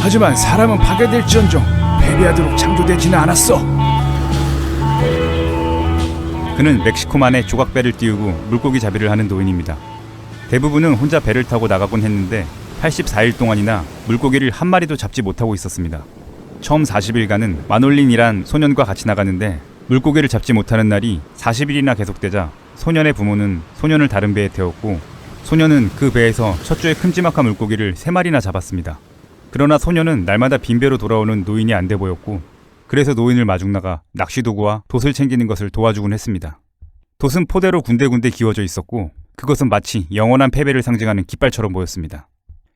하지만 사람은 파괴될지언정 패배하도록 창조되지는 않았어. 그는 멕시코만의 조각배를 띄우고 물고기 잡이를 하는 노인입니다. 대부분은 혼자 배를 타고 나가곤 했는데 84일 동안이나 물고기를 한 마리도 잡지 못하고 있었습니다. 처음 40일간은 마놀린이란 소년과 같이 나가는데 물고기를 잡지 못하는 날이 40일이나 계속되자 소년의 부모는 소년을 다른 배에 태웠고 소년은 그 배에서 첫 주에 큼지막한 물고기를 3마리나 잡았습니다. 그러나 소년은 날마다 빈배로 돌아오는 노인이 안 돼 보였고 그래서 노인을 마중나가 낚시도구와 돛을 챙기는 것을 도와주곤 했습니다. 돛은 포대로 군데군데 기워져 있었고 그것은 마치 영원한 패배를 상징하는 깃발처럼 보였습니다.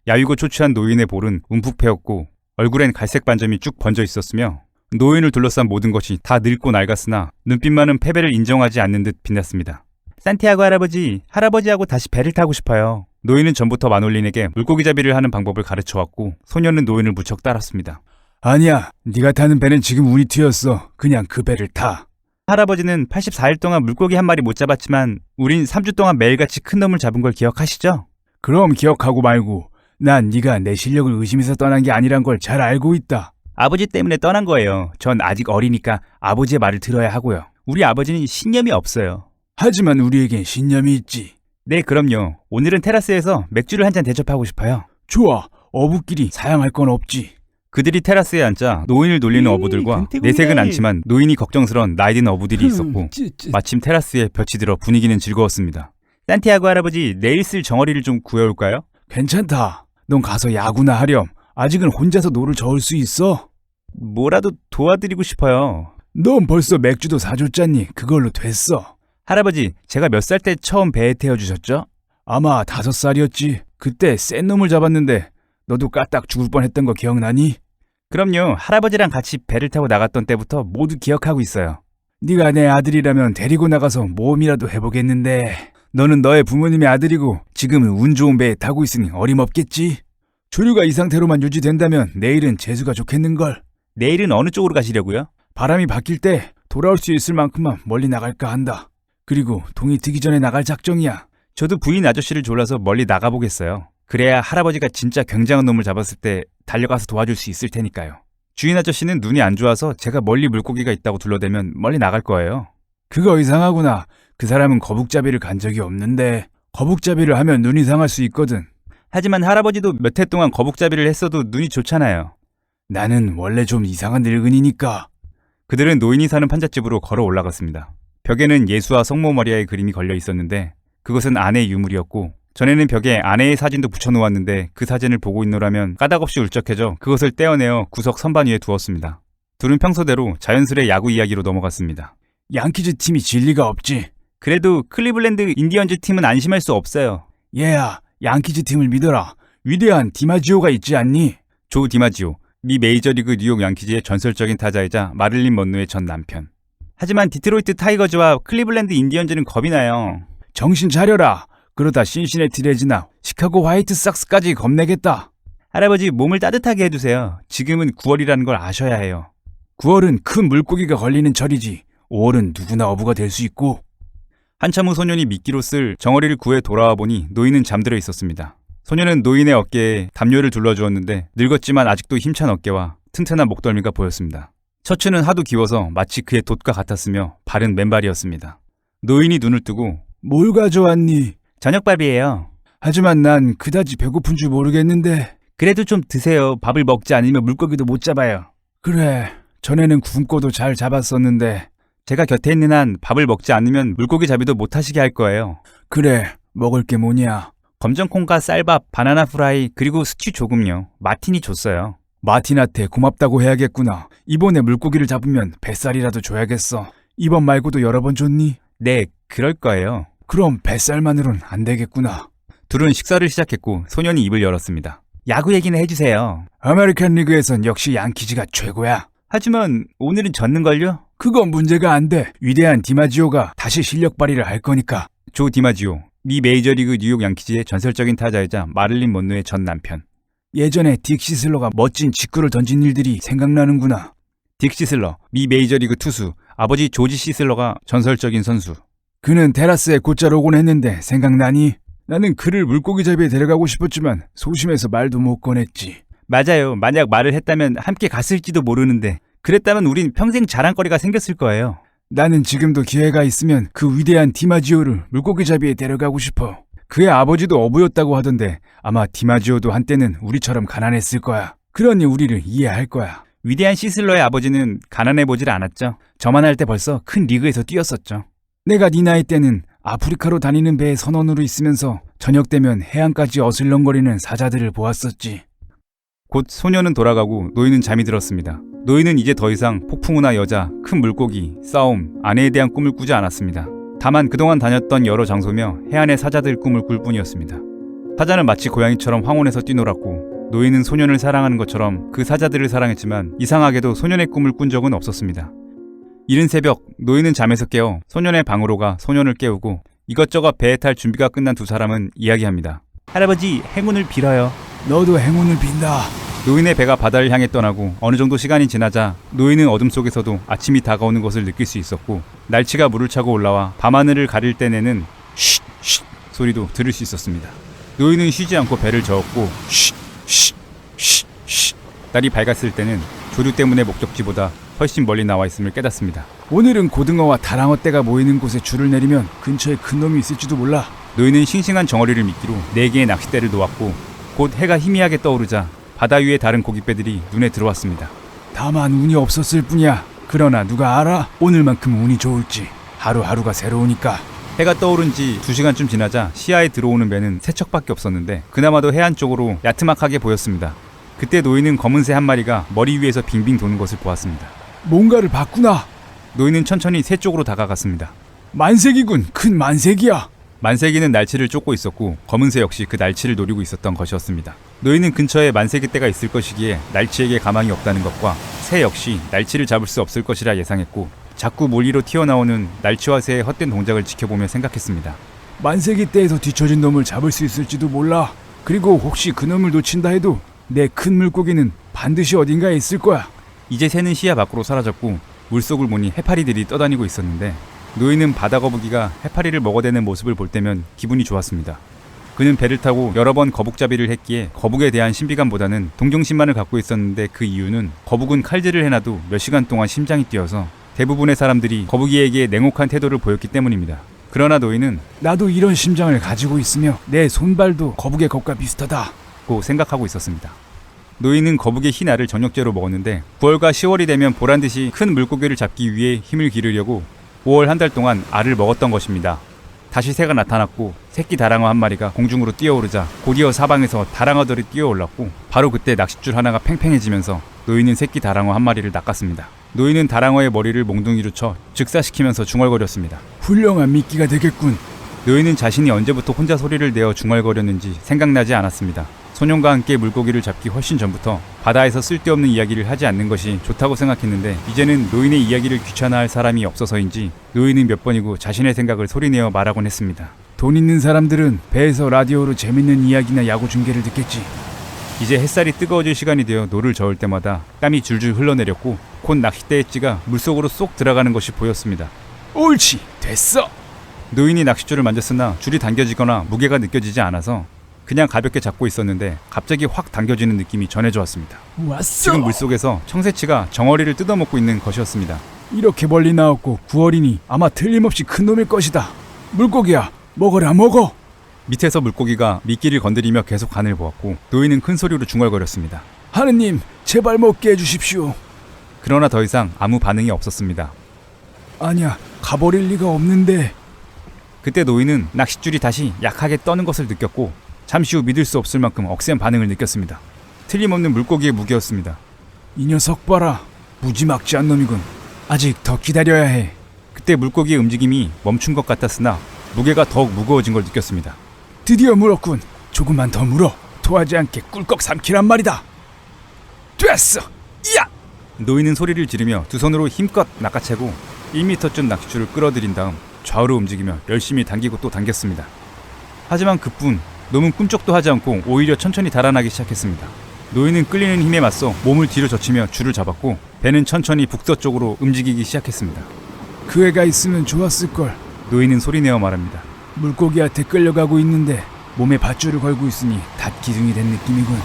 야위고 초췌한 노인의 볼은 움푹 패였고 얼굴엔 갈색 반점이 쭉 번져 있었으며 노인을 둘러싼 모든 것이 다 늙고 낡았으나 눈빛만은 패배를 인정하지 않는 듯 빛났습니다. 산티아고 할아버지하고 다시 배를 타고 싶어요. 노인은 전부터 마놀린에게 물고기 잡이를 하는 방법을 가르쳐왔고 소년은 노인을 무척 따랐습니다. 아니야, 네가 타는 배는 지금 운이 튀었어. 그냥 그 배를 타. 할아버지는 84일 동안 물고기 한 마리 못 잡았지만 우린 3주 동안 매일같이 큰 놈을 잡은 걸 기억하시죠? 그럼 기억하고 말고 난 네가 내 실력을 의심해서 떠난 게 아니란 걸 잘 알고 있다. 아버지 때문에 떠난 거예요. 전 아직 어리니까 아버지의 말을 들어야 하고요. 우리 아버지는 신념이 없어요. 하지만 우리에겐 신념이 있지. 네, 그럼요. 오늘은 테라스에서 맥주를 한 잔 대접하고 싶어요. 좋아, 어부끼리 사양할 건 없지. 그들이 테라스에 앉자 노인을 놀리는 어부들과 내색은 않지만 노인이 걱정스런 나이든 어부들이 있었고 마침 테라스에 볕이 들어 분위기는 즐거웠습니다. 산티아고 할아버지, 내일 쓸 정어리를 좀 구해올까요? 괜찮다. 넌 가서 야구나 하렴. 아직은 혼자서 노를 저을 수 있어. 뭐라도 도와드리고 싶어요. 넌 벌써 맥주도 사줬잖니. 그걸로 됐어. 할아버지, 제가 몇 살 때 처음 배에 태워주셨죠? 아마 5살이었지. 그때 센 놈을 잡았는데 너도 까딱 죽을 뻔했던 거 기억나니? 그럼요. 할아버지랑 같이 배를 타고 나갔던 때부터 모두 기억하고 있어요. 네가 내 아들이라면 데리고 나가서 모험이라도 해보겠는데 너는 너의 부모님의 아들이고 지금은 운 좋은 배에 타고 있으니 어림없겠지? 조류가 이 상태로만 유지된다면 내일은 재수가 좋겠는걸. 내일은 어느 쪽으로 가시려고요? 바람이 바뀔 때 돌아올 수 있을 만큼만 멀리 나갈까 한다. 그리고 동이 트기 전에 나갈 작정이야. 저도 부인 아저씨를 졸라서 멀리 나가보겠어요. 그래야 할아버지가 진짜 굉장한 놈을 잡았을 때 달려가서 도와줄 수 있을 테니까요. 주인 아저씨는 눈이 안 좋아서 제가 멀리 물고기가 있다고 둘러대면 멀리 나갈 거예요. 그거 이상하구나. 그 사람은 거북잡이를 간 적이 없는데 거북잡이를 하면 눈이 상할 수 있거든. 하지만 할아버지도 몇 해 동안 거북잡이를 했어도 눈이 좋잖아요. 나는 원래 좀 이상한 늙은이니까. 그들은 노인이 사는 판잣집으로 걸어 올라갔습니다. 벽에는 예수와 성모 마리아의 그림이 걸려 있었는데 그것은 아내의 유물이었고 전에는 벽에 아내의 사진도 붙여놓았는데 그 사진을 보고 있노라면 까닭없이 울적해져 그것을 떼어내어 구석 선반 위에 두었습니다. 둘은 평소대로 자연스레 야구 이야기로 넘어갔습니다. 양키즈 팀이 질 리가 없지. 그래도 클리블랜드 인디언즈 팀은 안심할 수 없어요. 얘야, 양키즈 팀을 믿어라. 위대한 디마지오가 있지 않니? 조 디마지오, 미 메이저리그 뉴욕 양키즈의 전설적인 타자이자 마릴린 먼로의 전 남편. 하지만 디트로이트 타이거즈와 클리블랜드 인디언즈는 겁이 나요. 정신 차려라. 그러다 신시내티 레즈나 시카고 화이트삭스까지 겁내겠다. 할아버지, 몸을 따뜻하게 해두세요. 지금은 9월이라는 걸 아셔야 해요. 9월은 큰 물고기가 걸리는 철이지. 5월은 누구나 어부가 될 수 있고. 한참 후 소년이 미끼로 쓸 정어리를 구해 돌아와 보니 노인은 잠들어 있었습니다. 소년은 노인의 어깨에 담요를 둘러주었는데 늙었지만 아직도 힘찬 어깨와 튼튼한 목덜미가 보였습니다. 셔츠는 하도 기워서 마치 그의 돛과 같았으며 발은 맨발이었습니다. 노인이 눈을 뜨고 뭘 가져왔니? 저녁밥이에요. 하지만 난 그다지 배고픈 줄 모르겠는데. 그래도 좀 드세요. 밥을 먹지 않으면 물고기도 못 잡아요. 그래, 전에는 굶고도 잘 잡았었는데. 제가 곁에 있는 한 밥을 먹지 않으면 물고기 잡이도 못 하시게 할 거예요. 그래, 먹을 게 뭐냐? 검정콩과 쌀밥, 바나나 프라이, 그리고 스튜 조금요. 마틴이 줬어요. 마틴한테 고맙다고 해야겠구나. 이번에 물고기를 잡으면 뱃살이라도 줘야겠어. 이번 말고도 여러 번 줬니? 네, 그럴 거예요. 그럼 뱃살만으론 안 되겠구나. 둘은 식사를 시작했고 소년이 입을 열었습니다. 야구 얘기는 해주세요. 아메리칸 리그에선 역시 양키즈가 최고야. 하지만 오늘은 졌는걸요? 그건 문제가 안 돼. 위대한 디마지오가 다시 실력 발휘를 할 거니까. 조 디마지오, 미 메이저리그 뉴욕 양키즈의 전설적인 타자이자 마릴린 먼로의 전 남편. 예전에 딕 시슬러가 멋진 직구를 던진 일들이 생각나는구나. 딕 시슬러, 미 메이저리그 투수, 아버지 조지 시슬러가 전설적인 선수. 그는 테라스에 곧잘 오곤 했는데 생각나니? 나는 그를 물고기 잡이에 데려가고 싶었지만 소심해서 말도 못 꺼냈지. 맞아요. 만약 말을 했다면 함께 갔을지도 모르는데 그랬다면 우린 평생 자랑거리가 생겼을 거예요. 나는 지금도 기회가 있으면 그 위대한 디마지오를 물고기잡이에 데려가고 싶어. 그의 아버지도 어부였다고 하던데 아마 디마지오도 한때는 우리처럼 가난했을 거야. 그러니 우리를 이해할 거야. 위대한 시슬러의 아버지는 가난해 보질 않았죠. 저만 할 때 벌써 큰 리그에서 뛰었었죠. 내가 네 나이 때는 아프리카로 다니는 배의 선원으로 있으면서 저녁 되면 해안까지 어슬렁거리는 사자들을 보았었지. 곧 소녀는 돌아가고 노인은 잠이 들었습니다. 노인은 이제 더 이상 폭풍우나 여자, 큰 물고기, 싸움, 아내에 대한 꿈을 꾸지 않았습니다. 다만 그동안 다녔던 여러 장소며 해안의 사자들 꿈을 꿀 뿐이었습니다. 사자는 마치 고양이처럼 황혼에서 뛰놀았고 노인은 소년을 사랑하는 것처럼 그 사자들을 사랑했지만 이상하게도 소년의 꿈을 꾼 적은 없었습니다. 이른 새벽 노인은 잠에서 깨어 소년의 방으로 가 소년을 깨우고 이것저것 배에 탈 준비가 끝난 두 사람은 이야기합니다. 할아버지, 행운을 빌어요. 너도 행운을 빈다. 노인의 배가 바다를 향해 떠나고 어느 정도 시간이 지나자 노인은 어둠 속에서도 아침이 다가오는 것을 느낄 수 있었고 날치가 물을 차고 올라와 밤하늘을 가릴 때 내는 쉿 쉿 소리도 들을 수 있었습니다. 노인은 쉬지 않고 배를 저었고 쉿 쉿 쉿 쉿 날이 밝았을 때는 조류 때문에 목적지보다 훨씬 멀리 나와 있음을 깨닫습니다. 오늘은 고등어와 다랑어 떼가 모이는 곳에 줄을 내리면 근처에 큰 놈이 있을지도 몰라. 노인은 싱싱한 정어리를 미끼로 4개의 낚싯대를 놓았고 곧 해가 희미하게 떠오르자 바다 위의 다른 고깃배들이 눈에 들어왔습니다. 다만 운이 없었을 뿐이야. 그러나 누가 알아? 오늘만큼 운이 좋을지. 하루하루가 새로우니까. 해가 떠오른 지 2시간쯤 지나자 시야에 들어오는 배는 세 척밖에 없었는데 그나마도 해안 쪽으로 야트막하게 보였습니다. 그때 노인은 검은 새 한 마리가 머리 위에서 빙빙 도는 것을 보았습니다. 뭔가를 봤구나. 노인은 천천히 새 쪽으로 다가갔습니다. 만색이군. 큰 만색이야. 만세기는 날치를 쫓고 있었고 검은 새 역시 그 날치를 노리고 있었던 것이었습니다. 노인은 근처에 만세기 떼가 있을 것이기에 날치에게 가망이 없다는 것과 새 역시 날치를 잡을 수 없을 것이라 예상했고 자꾸 물 위로 튀어나오는 날치와 새의 헛된 동작을 지켜보며 생각했습니다. 만색이 떼에서 뒤처진 놈을 잡을 수 있을지도 몰라. 그리고 혹시 그 놈을 놓친다 해도 내 큰 물고기는 반드시 어딘가에 있을 거야. 이제 새는 시야 밖으로 사라졌고 물속을 보니 해파리들이 떠다니고 있었는데 노인은 바다거북이가 해파리를 먹어대는 모습을 볼 때면 기분이 좋았습니다. 그는 배를 타고 여러 번 거북잡이를 했기에 거북에 대한 신비감보다는 동정심만을 갖고 있었는데 그 이유는 거북은 칼질을 해놔도 몇 시간 동안 심장이 뛰어서 대부분의 사람들이 거북이에게 냉혹한 태도를 보였기 때문입니다. 그러나 노인은 나도 이런 심장을 가지고 있으며 내 손발도 거북의 것과 비슷하다고 생각하고 있었습니다. 노인은 거북의 흰 알을 저녁제로 먹었는데 9월과 10월이 되면 보란듯이 큰 물고기를 잡기 위해 힘을 기르려고 5월 한 달 동안 알을 먹었던 것입니다. 다시 새가 나타났고 새끼 다랑어 한 마리가 공중으로 뛰어오르자 곧이어 사방에서 다랑어들이 뛰어올랐고 바로 그때 낚싯줄 하나가 팽팽해지면서 노인은 새끼 다랑어 한 마리를 낚았습니다. 노인은 다랑어의 머리를 몽둥이로 쳐 즉사시키면서 중얼거렸습니다. 훌륭한 미끼가 되겠군. 노인은 자신이 언제부터 혼자 소리를 내어 중얼거렸는지 생각나지 않았습니다. 소년과 함께 물고기를 잡기 훨씬 전부터 바다에서 쓸데없는 이야기를 하지 않는 것이 좋다고 생각했는데 이제는 노인의 이야기를 귀찮아할 사람이 없어서인지 노인은 몇 번이고 자신의 생각을 소리내어 말하곤 했습니다. 돈 있는 사람들은 배에서 라디오로 재밌는 이야기나 야구 중계를 듣겠지. 이제 햇살이 뜨거워질 시간이 되어 노를 저을 때마다 땀이 줄줄 흘러내렸고 곧 낚싯대의 찌가 물속으로 쏙 들어가는 것이 보였습니다. 옳지, 됐어. 노인이 낚싯줄을 만졌으나 줄이 당겨지거나 무게가 느껴지지 않아서 그냥 가볍게 잡고 있었는데 갑자기 확 당겨지는 느낌이 전해져 왔습니다. 왔어. 지금 물속에서 청새치가 정어리를 뜯어먹고 있는 것이었습니다. 이렇게 멀리 나왔고 9월이니 아마 틀림없이 큰 놈일 것이다. 물고기야, 먹어라 먹어. 밑에서 물고기가 미끼를 건드리며 계속 간을 보았고 노인은 큰 소리로 중얼거렸습니다. 하느님, 제발 먹게 해주십시오. 그러나 더 이상 아무 반응이 없었습니다. 아니야, 가버릴 리가 없는데. 그때 노인은 낚싯줄이 다시 약하게 떠는 것을 느꼈고 잠시 후 믿을 수 없을 만큼 억센 반응을 느꼈습니다. 틀림없는 물고기의 무게였습니다. 이 녀석 봐라. 무지막지한 놈이군. 아직 더 기다려야 해. 그때 물고기의 움직임이 멈춘 것 같았으나 무게가 더욱 무거워진 걸 느꼈습니다. 드디어 물었군. 조금만 더 물어. 토하지 않게 꿀꺽 삼키란 말이다. 됐어. 야! 노인은 소리를 지르며 두 손으로 힘껏 낚아채고 1m쯤 낚싯줄을 끌어들인 다음 좌우로 움직이며 열심히 당기고 또 당겼습니다. 하지만 그뿐 놈은 꿈쩍도 하지 않고 오히려 천천히 달아나기 시작했습니다. 노인은 끌리는 힘에 맞서 몸을 뒤로 젖히며 줄을 잡았고 배는 천천히 북서쪽으로 움직이기 시작했습니다. 그 애가 있으면 좋았을걸. 노인은 소리내어 말합니다. 물고기한테 끌려가고 있는데 몸에 밧줄을 걸고 있으니 닷기둥이 된 느낌이군.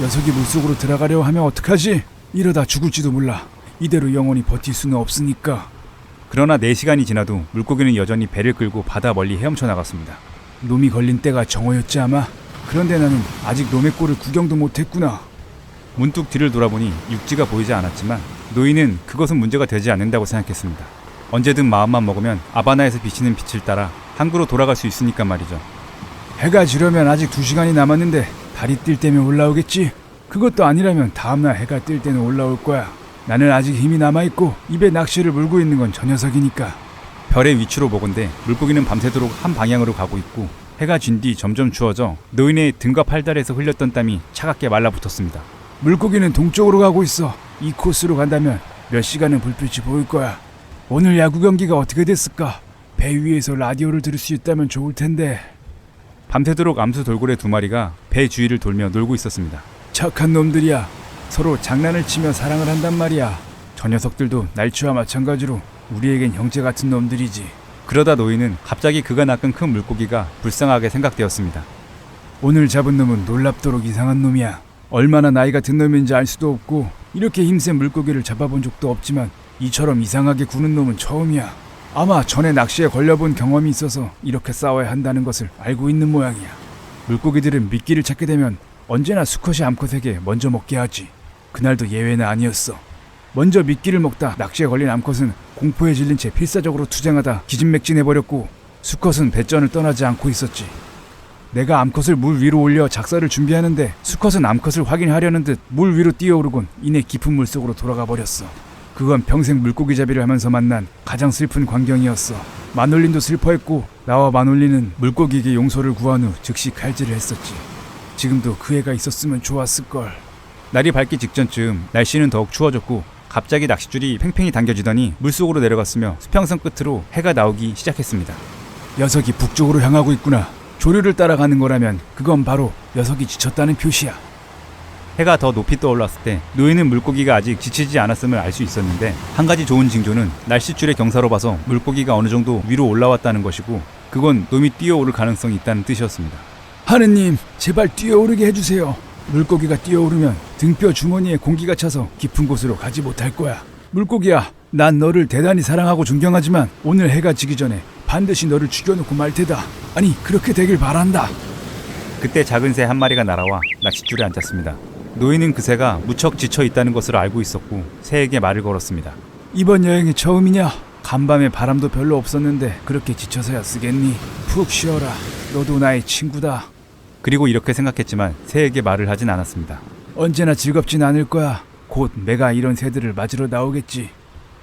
녀석이 물속으로 들어가려 하면 어떡하지? 이러다 죽을지도 몰라. 이대로 영원히 버틸 수는 없으니까. 그러나 4시간이 지나도 물고기는 여전히 배를 끌고 바다 멀리 헤엄쳐 나갔습니다. 놈이 걸린 때가 정오였지 아마. 그런데 나는 아직 놈의 꼴을 구경도 못했구나. 문득 뒤를 돌아보니 육지가 보이지 않았지만 노인은 그것은 문제가 되지 않는다고 생각했습니다. 언제든 마음만 먹으면 아바나에서 비치는 빛을 따라 항구로 돌아갈 수 있으니까 말이죠. 해가 지려면 아직 2시간이 남았는데 달이 뜰 때면 올라오겠지? 그것도 아니라면 다음날 해가 뜰 때는 올라올 거야. 나는 아직 힘이 남아있고 입에 낚시를 물고 있는 건 저 녀석이니까. 별의 위치로 보건대 물고기는 밤새도록 한 방향으로 가고 있고 해가 진 뒤 점점 추워져 노인의 등과 팔다리에서 흘렸던 땀이 차갑게 말라붙었습니다. 물고기는 동쪽으로 가고 있어. 이 코스로 간다면 몇 시간은 불빛이 보일 거야. 오늘 야구 경기가 어떻게 됐을까? 배 위에서 라디오를 들을 수 있다면 좋을 텐데. 밤새도록 암수 돌고래 2마리가 배 주위를 돌며 놀고 있었습니다. 착한 놈들이야. 서로 장난을 치며 사랑을 한단 말이야. 저 녀석들도 날치와 마찬가지로 우리에겐 형제 같은 놈들이지. 그러다 노인은 갑자기 그가 낚은 큰 물고기가 불쌍하게 생각되었습니다. 오늘 잡은 놈은 놀랍도록 이상한 놈이야. 얼마나 나이가 든 놈인지 알 수도 없고 이렇게 힘센 물고기를 잡아본 적도 없지만 이처럼 이상하게 구는 놈은 처음이야. 아마 전에 낚시에 걸려본 경험이 있어서 이렇게 싸워야 한다는 것을 알고 있는 모양이야. 물고기들은 미끼를 찾게 되면 언제나 수컷이 암컷에게 먼저 먹게 하지. 그날도 예외는 아니었어. 먼저 미끼를 먹다 낚시에 걸린 암컷은 공포에 질린 채 필사적으로 투쟁하다 기진맥진해버렸고 수컷은 배전을 떠나지 않고 있었지. 내가 암컷을 물 위로 올려 작사를 준비하는데 수컷은 암컷을 확인하려는 듯 물 위로 뛰어오르곤 이내 깊은 물속으로 돌아가 버렸어. 그건 평생 물고기 잡이를 하면서 만난 가장 슬픈 광경이었어. 마놀린도 슬퍼했고 나와 마놀린은 물고기에게 용서를 구한 후 즉시 칼질을 했었지. 지금도 그 애가 있었으면 좋았을걸. 날이 밝기 직전쯤 날씨는 더욱 추워졌고 갑자기 낚싯줄이 팽팽히 당겨지더니 물속으로 내려갔으며 수평선 끝으로 해가 나오기 시작했습니다. 녀석이 북쪽으로 향하고 있구나. 조류를 따라가는 거라면 그건 바로 녀석이 지쳤다는 표시야. 해가 더 높이 떠올랐을 때 노인은 물고기가 아직 지치지 않았음을 알 수 있었는데 한 가지 좋은 징조는 날씨줄의 경사로 봐서 물고기가 어느 정도 위로 올라왔다는 것이고 그건 놈이 뛰어오를 가능성이 있다는 뜻이었습니다. 하느님, 제발 뛰어오르게 해주세요. 물고기가 뛰어오르면 등뼈 주머니에 공기가 차서 깊은 곳으로 가지 못할 거야. 물고기야, 난 너를 대단히 사랑하고 존경하지만 오늘 해가 지기 전에 반드시 너를 죽여놓고 말 테다. 아니, 그렇게 되길 바란다. 그때 작은 새 한 마리가 날아와 낚싯줄에 앉았습니다. 노인은 그 새가 무척 지쳐 있다는 것을 알고 있었고 새에게 말을 걸었습니다. 이번 여행이 처음이냐? 간밤에 바람도 별로 없었는데 그렇게 지쳐서야 쓰겠니? 푹 쉬어라. 너도 나의 친구다. 그리고 이렇게 생각했지만 새에게 말을 하진 않았습니다. 언제나 즐겁진 않을 거야. 곧 내가 이런 새들을 맞으러 나오겠지.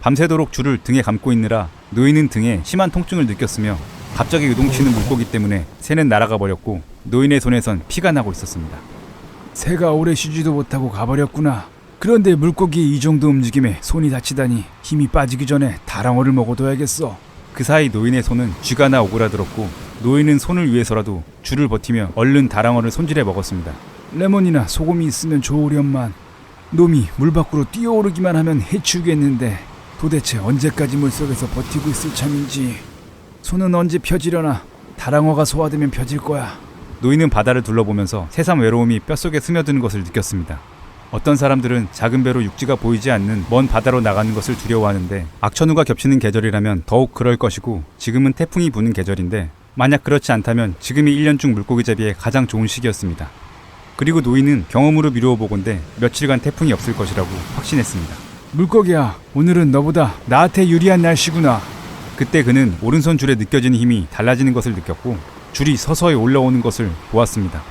밤새도록 줄을 등에 감고 있느라 노인은 등에 심한 통증을 느꼈으며 갑자기 요동치는 물고기 때문에 새는 날아가 버렸고 노인의 손에선 피가 나고 있었습니다. 새가 오래 쉬지도 못하고 가버렸구나. 그런데 물고기의 이 정도 움직임에 손이 다치다니 힘이 빠지기 전에 다랑어를 먹어둬야겠어. 그 사이 노인의 손은 쥐가 나 오그라들었고 노인은 손을 위해서라도 줄을 버티며 얼른 다랑어를 손질해 먹었습니다. 레몬이나 소금이 있으면 좋으련만. 놈이 물 밖으로 뛰어오르기만 하면 해치우겠는데 도대체 언제까지 물속에서 버티고 있을 참인지. 손은 언제 펴지려나. 다랑어가 소화되면 펴질 거야. 노인은 바다를 둘러보면서 새삼 외로움이 뼛속에 스며드는 것을 느꼈습니다. 어떤 사람들은 작은 배로 육지가 보이지 않는 먼 바다로 나가는 것을 두려워하는데 악천후가 겹치는 계절이라면 더욱 그럴 것이고 지금은 태풍이 부는 계절인데 만약 그렇지 않다면 지금이 1년 중 물고기 잡이에 가장 좋은 시기였습니다. 그리고 노인은 경험으로 미루어 보건대 며칠간 태풍이 없을 것이라고 확신했습니다. 물고기야, 오늘은 너보다 나한테 유리한 날씨구나. 그때 그는 오른손 줄에 느껴지는 힘이 달라지는 것을 느꼈고 줄이 서서히 올라오는 것을 보았습니다.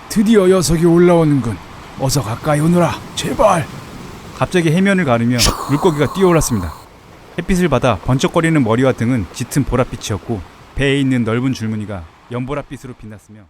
드디어 녀석이 올라오는군. 어서 가까이 오너라, 제발. 갑자기 해면을 가르며 물고기가 뛰어올랐습니다. 햇빛을 받아 번쩍거리는 머리와 등은 짙은 보랏빛이었고 배에 있는 넓은 줄무늬가 연보랏빛으로 빛났으며